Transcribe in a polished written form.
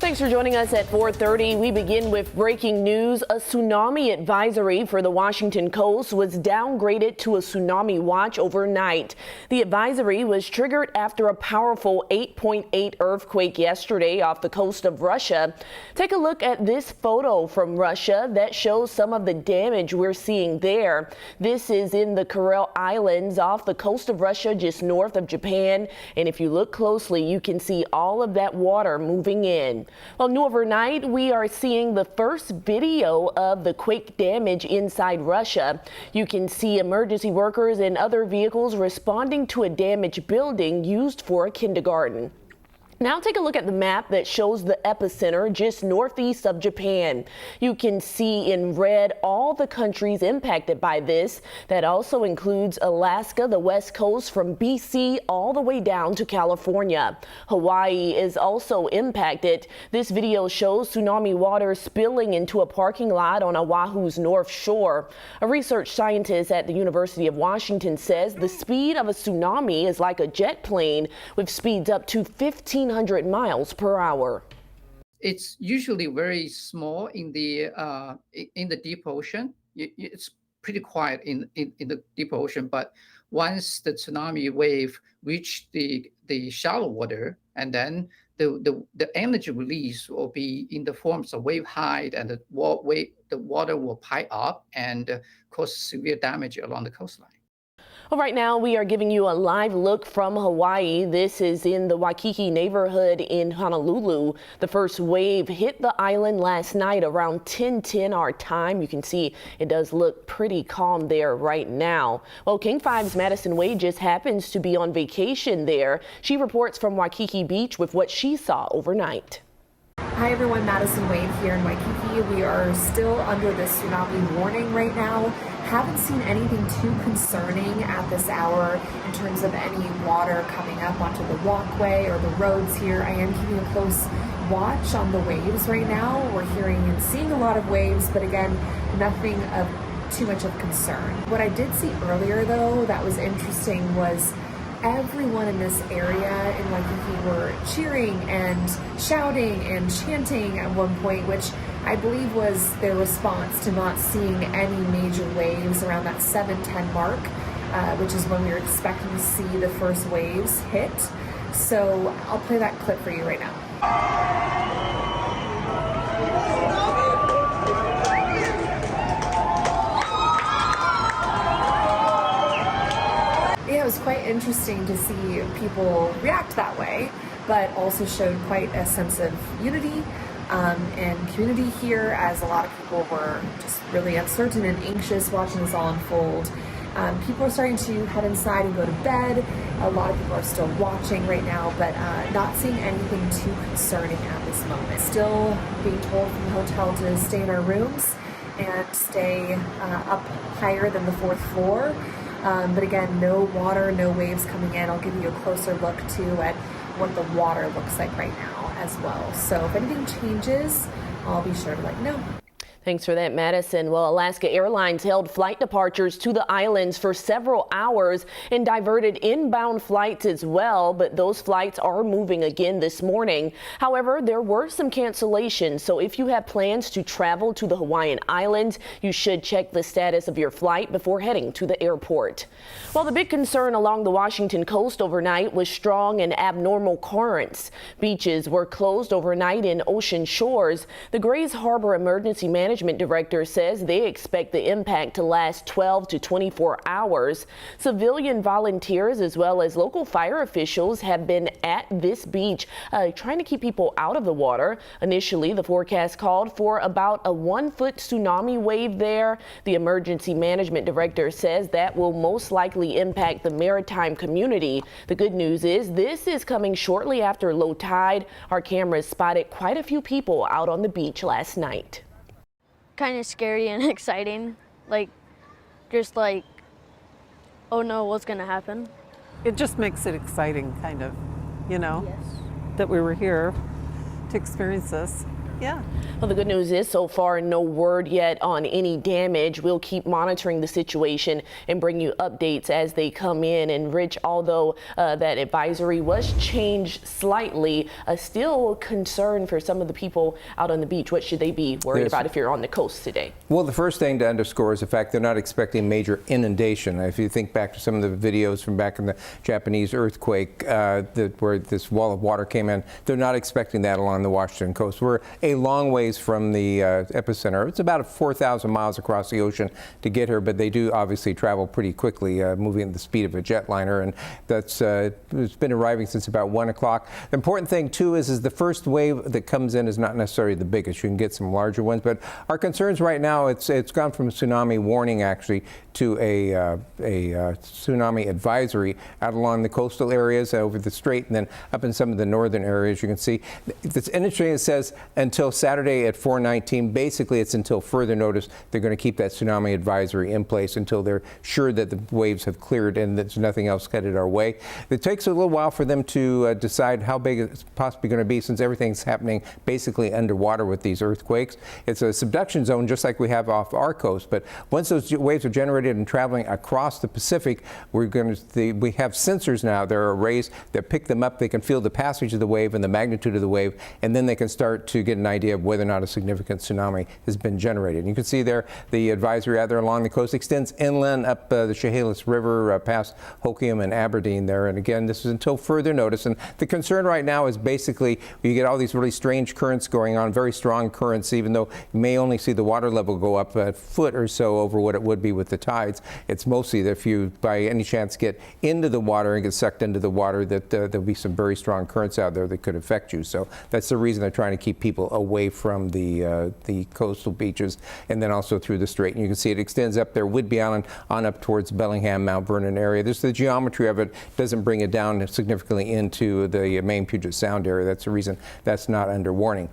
Thanks for joining us at 4:30. We begin with breaking news. A tsunami advisory for the Washington coast was downgraded to a tsunami watch overnight. The advisory was triggered after a powerful 8.8 earthquake yesterday off the coast of Russia. Take a look at this photo from Russia that shows some of the damage we're seeing there. This is in the Kuril Islands off the coast of Russia, just north of Japan. And if you look closely, you can see all of that water moving in. Well, new overnight, we are seeing the first video of the quake damage inside Russia. You can see emergency workers and other vehicles responding to a damaged building used for a kindergarten. Now take a look at the map that shows the epicenter just northeast of Japan. You can see in red all the countries impacted by this. That also includes Alaska, the west coast from BC all the way down to California. Hawaii is also impacted. This video shows tsunami water spilling into a parking lot on Oahu's north shore. A research scientist at the University of Washington says the speed of a tsunami is like a jet plane with speeds up to 1,500 miles per hour. It's usually very small in the deep ocean. It's pretty quiet in the deep ocean, but once the tsunami wave reach the shallow water, and then the energy release will be in the forms of wave height, and the water will pile up and cause severe damage along the coastline. Well, right now we are giving you a live look from Hawaii. This is in the Waikiki neighborhood in Honolulu. The first wave hit the island last night around 10:10 our time. You can see it does look pretty calm there right now. Well, King 5's Madison Wade just happens to be on vacation there. She reports from Waikiki Beach with what she saw overnight. Hi everyone, Madison Wade here in Waikiki. We are still under this tsunami warning right now. Haven't seen anything too concerning at this hour in terms of any water coming up onto the walkway or the roads here. I am keeping a close watch on the waves right now. We're hearing and seeing a lot of waves, but again, nothing of too much of concern. What I did see earlier though that was interesting was everyone in this area in Waikiki were cheering and shouting and chanting at one point, which I believe was their response to not seeing any major waves around that 7:10 mark, which is when we were expecting to see the first waves hit. So I'll play that clip for you right now. It was quite interesting to see people react that way, but also showed quite a sense of unity and community here, as a lot of people were just really uncertain and anxious watching this all unfold. People are starting to head inside and go to bed. A lot of people are still watching right now, but not seeing anything too concerning at this moment. Still being told from the hotel to stay in our rooms and stay up higher than the fourth floor. But again, no water, no waves coming in. I'll give you a closer look too at what the water looks like right now as well. So if anything changes, I'll be sure to let you know. Thanks for that, Madison. Well, Alaska Airlines held flight departures to the islands for several hours and diverted inbound flights as well, but those flights are moving again this morning. However, there were some cancellations, so if you have plans to travel to the Hawaiian Islands, you should check the status of your flight before heading to the airport. Well, the big concern along the Washington coast overnight was strong and abnormal currents. Beaches were closed overnight in ocean shores. The Grays Harbor Emergency Management Director says they expect the impact to last 12 to 24 hours. Civilian volunteers as well as local fire officials have been at this beach trying to keep people out of the water. Initially, the forecast called for about a 1-foot tsunami wave there. The Emergency Management Director says that will most likely impact the maritime community. The good news is this is coming shortly after low tide. Our cameras spotted quite a few people out on the beach last night. Kind of scary and exciting, just like, oh no, what's gonna happen? It just makes it exciting, kind of, Yes. that we were here to experience this. Yeah. Well, the good news is so far no word yet on any damage. We'll keep monitoring the situation and bring you updates as they come in. And Rich, although that advisory was changed slightly, still concern for some of the people out on the beach. What should they be worried about if you're on the coast today? Well, the first thing to underscore is the fact they're not expecting major inundation. If you think back to some of the videos from back in the Japanese earthquake where this wall of water came in, they're not expecting that along the Washington coast. We're a long ways from the epicenter. It's about 4,000 miles across the ocean to get here, but they do obviously travel pretty quickly, moving at the speed of a jetliner, and that's it's been arriving since about 1 o'clock. The important thing too is the first wave that comes in is not necessarily the biggest. You can get some larger ones, but our concerns right now, it's gone from a tsunami warning actually to a tsunami advisory out along the coastal areas over the strait and then up in some of the northern areas. You can see it's interesting. It says until Saturday at 4:19. Basically, it's until further notice. They're going to keep that tsunami advisory in place until they're sure that the waves have cleared and there's nothing else headed our way. It takes a little while for them to decide how big it's possibly going to be, since everything's happening basically underwater with these earthquakes. It's a subduction zone just like we have off our coast, but once those waves are generated and traveling across the Pacific, we have sensors now. There are arrays that pick them up. They can feel the passage of the wave and the magnitude of the wave, and then they can start to get an idea of whether or not a significant tsunami has been generated. And you can see there the advisory out there along the coast extends inland up the Chehalis River past Hoquiam and Aberdeen there. And again, this is until further notice. And the concern right now is basically you get all these really strange currents going on, very strong currents, even though you may only see the water level go up a foot or so over what it would be with the tides. It's mostly that if you by any chance get into the water and get sucked into the water, that there'll be some very strong currents out there that could affect you. So that's the reason they're trying to keep people away from the coastal beaches and then also through the strait. And you can see it extends up there, Whidbey Island, on up towards Bellingham, Mount Vernon area. This, the geometry of it doesn't bring it down significantly into the main Puget Sound area. That's the reason that's not under warning.